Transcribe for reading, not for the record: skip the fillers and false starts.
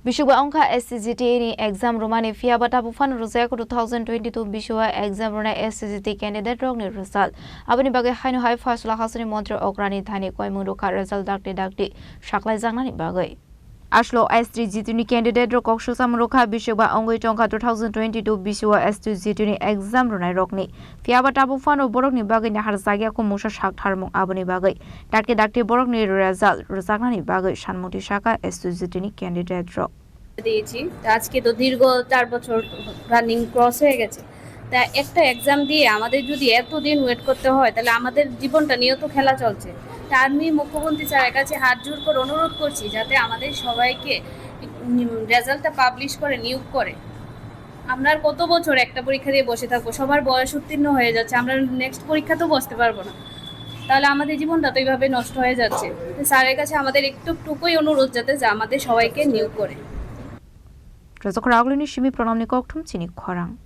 Bishwa Onka SCGT ni exam romani fia bata bufan rozaya ko 2022 Bishwa exam rona SCGT candidate rok ni result abani bage haino hai fasla hasani montre okrani thani koimundo ka result dakte shaklai jangnani bagai Ashlo SCGT ni candidate rok kokso samrokha Bishwa Ongoi tongka 2022 Bishwa SCGT ni exam rona rok ni fia bata bufan borok ni bagai ni har jagya ko musa shaktharmung abani bagai dakte borok ni result rojaknani bagai sanmuti shaka SCGT ni candidate rok দিয়েছি আজকে তো দীর্ঘ 4 বছর running cross হয়ে গেছে তা একটা exam দিয়ে আমাদের যদি এতদিন ওয়েট করতে হয় তাহলে আমাদের জীবনটা নিয়ে তো খেলা চলছে তা আমি মুখ্যমন্ত্রী স্যারের কাছে হাত জোর করে অনুরোধ করছি যাতে আমাদের সবাইকে রেজাল্টটা পাবলিশ করে নিয়োগ করে আমরা আর কত বছর একটা পরীক্ষা দিয়ে বসে থাকবো সবার বয়স উত্তীর্ণ হয়ে যাচ্ছে আমরা নেক্সট পরীক্ষাতেও বসতে পারবো না তাহলে আমাদের জীবনটা তো এইভাবে নষ্ট হয়ে যাচ্ছে স্যারের কাছে আমাদের একটুকুই অনুরোধ যাতে আমাদের সবাইকে নিয়োগ করে Razok Raglini Shimi Pranamni Koktum Chini Khorang